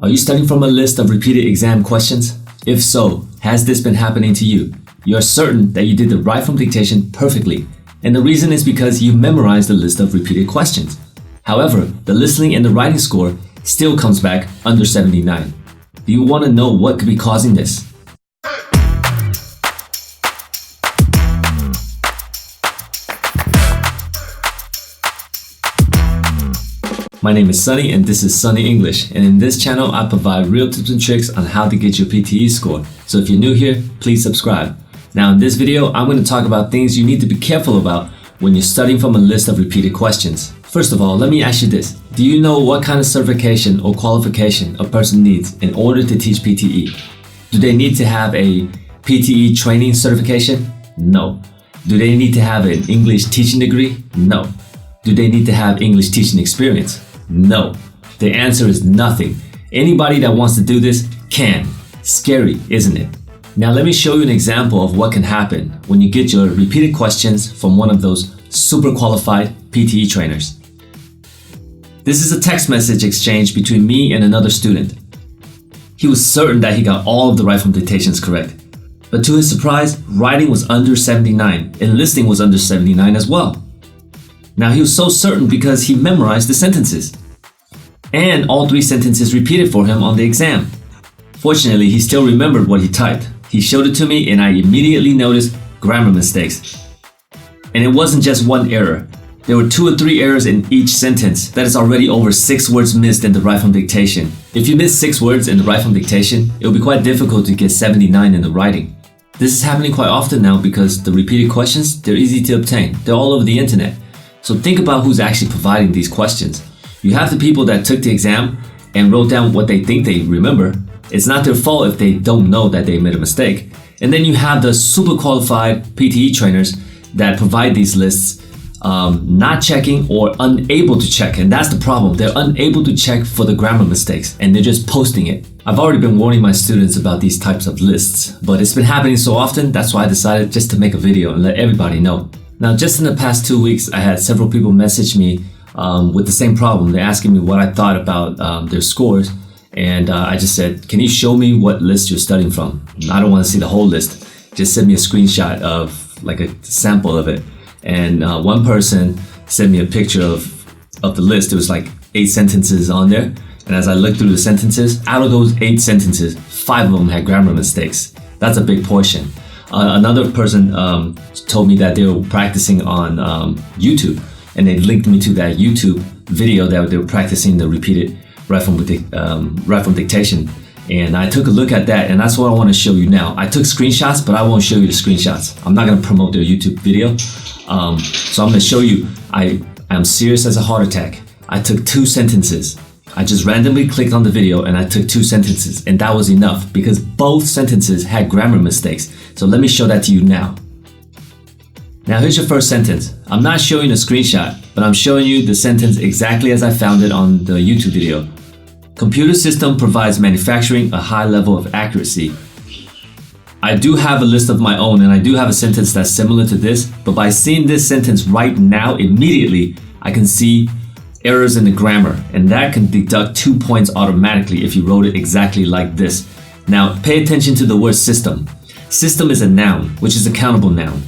Are you studying from a list of repeated exam questions? If so, has this been happening to you? You're certain that you did the write from dictation perfectly, and the reason is because you memorized the list of repeated questions. However, the listening and the writing score still comes back under 79. Do you want to know what could be causing this? My name is Sonny and this is Sonny English, and in this channel I provide real tips and tricks on how to get your PTE score. So if you're new here, please subscribe. Now in this video, I'm going to talk about things you need to be careful about when you're studying from a list of repeated questions. First of all, let me ask you this. Do you know what kind of certification or qualification a person needs in order to teach PTE? Do they need to have a PTE training certification? No. Do they need to have an English teaching degree? No. Do they need to have English teaching experience? No. The answer is nothing. Anybody that wants to do this can. Scary, isn't it? Now let me show you an example of what can happen when you get your repeated questions from one of those super qualified PTE trainers. This is a text message exchange between me and another student. He was certain that he got all of the write from dictations correct. But to his surprise, writing was under 79 and listening was under 79 as well. Now he was so certain because he memorized the sentences. And all three sentences repeated for him on the exam. Fortunately, he still remembered what he typed. He showed it to me and I immediately noticed grammar mistakes. And it wasn't just one error. There were 2 or 3 errors in each sentence. That is already over 6 words missed in the write from dictation. If you miss 6 words in the write from dictation, it will be quite difficult to get 79 in the writing. This is happening quite often now because the repeated questions, they're easy to obtain. They're all over the internet. So think about who's actually providing these questions. You have the people that took the exam and wrote down what they think they remember. It's not their fault if they don't know that they made a mistake. And then you have the super qualified PTE trainers that provide these lists not checking or unable to check. And that's the problem. They're unable to check for the grammar mistakes and they're just posting it. I've already been warning my students about these types of lists, but it's been happening so often, that's why I decided just to make a video and let everybody know. Now, just in the past 2 weeks, I had several people message me with the same problem. They're asking me what I thought about their scores. And I just said, can you show me what list you're studying from? I don't want to see the whole list. Just send me a screenshot of like a sample of it. And one person sent me a picture of the list. It was like 8 sentences on there. And as I looked through the sentences, out of those 8 sentences, 5 of them had grammar mistakes. That's a big portion. Another person told me that they were practicing on YouTube, and they linked me to that YouTube video that they were practicing the repeated write from dictation. And I took a look at that, and that's what I want to show you now. I took screenshots, but I won't show you the screenshots. I'm not going to promote their YouTube video. So I'm going to show you, I am serious as a heart attack. I took 2 sentences. I just randomly clicked on the video and I took 2 sentences, and that was enough because both sentences had grammar mistakes. So let me show that to you now. Now here's your first sentence. I'm not showing a screenshot, but I'm showing you the sentence exactly as I found it on the YouTube video. Computer system provides manufacturing a high level of accuracy. I do have a list of my own and I do have a sentence that's similar to this, but by seeing this sentence right now, immediately, I can see errors in the grammar, and that can deduct 2 points automatically if you wrote it exactly like this. Now, pay attention to the word system. System is a noun, which is a countable noun.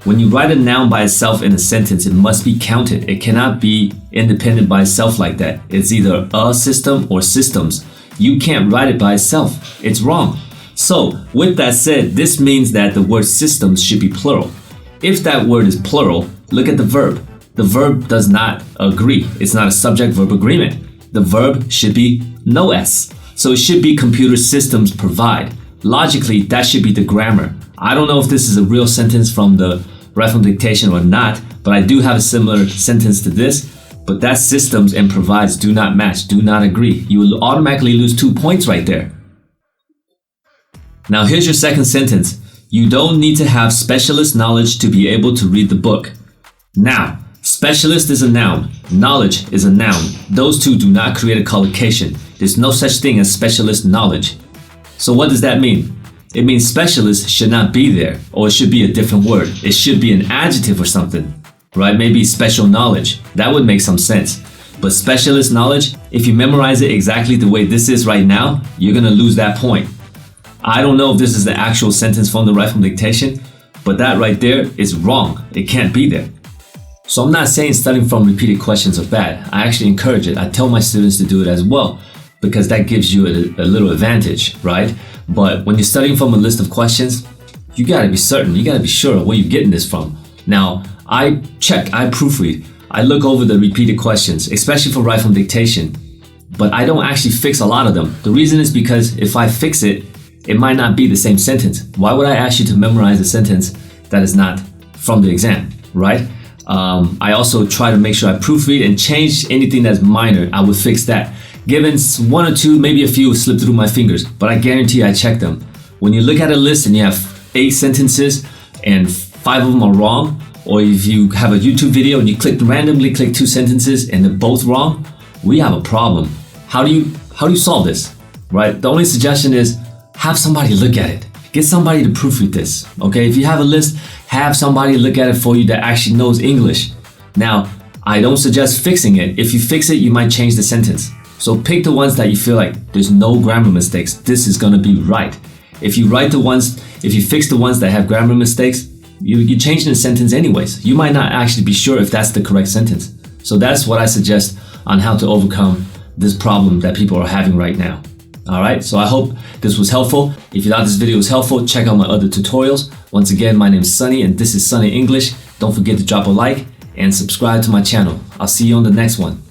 When you write a noun by itself in a sentence, it must be counted. It cannot be independent by itself like that. It's either a system or systems. You can't write it by itself. It's wrong. So, with that said, this means that the word systems should be plural. If that word is plural, look at the verb. The verb does not agree. It's not a subject-verb agreement. The verb should be no S. So it should be computer systems provide. Logically, that should be the grammar. I don't know if this is a real sentence from the write from dictation or not, but I do have a similar sentence to this. But that systems and provides do not match, do not agree. You will automatically lose 2 points right there. Now here's your second sentence. You don't need to have specialist knowledge to be able to read the book. Now, specialist is a noun. Knowledge is a noun. Those two do not create a collocation. There's no such thing as specialist knowledge. So what does that mean? It means specialist should not be there, or it should be a different word. It should be an adjective or something, right? Maybe special knowledge. That would make some sense. But specialist knowledge, if you memorize it exactly the way this is right now, you're gonna lose that point. I don't know if this is the actual sentence from the right from dictation, but that right there is wrong. It can't be there. So I'm not saying studying from repeated questions are bad. I actually encourage it. I tell my students to do it as well, because that gives you a little advantage, right? But when you're studying from a list of questions, you gotta be certain, you gotta be sure of where you're getting this from. Now, I proofread, I look over the repeated questions, especially for right from dictation, but I don't actually fix a lot of them. The reason is because if I fix it, it might not be the same sentence. Why would I ask you to memorize a sentence that is not from the exam, right? I also try to make sure I proofread and change anything that's minor. I would fix that. Given one or two, maybe a few slip through my fingers, but I guarantee I check them. When you look at a list and you have 8 sentences and 5 of them are wrong, or if you have a YouTube video and you randomly click 2 sentences and they're both wrong, we have a problem. How do you solve this, right? The only suggestion is have somebody look at it. Get somebody to proofread this, okay? If you have a list, have somebody look at it for you that actually knows English. Now, I don't suggest fixing it. If you fix it, you might change the sentence. So pick the ones that you feel like there's no grammar mistakes. This is gonna be right. If you fix the ones that have grammar mistakes, you're changing the sentence anyways. You might not actually be sure if that's the correct sentence. So that's what I suggest on how to overcome this problem that people are having right now. All right, so I hope this was helpful. If you thought this video was helpful, check out my other tutorials. Once again, my name is Sonny and this is Sonny English. Don't forget to drop a like and subscribe to my channel. I'll see you on the next one.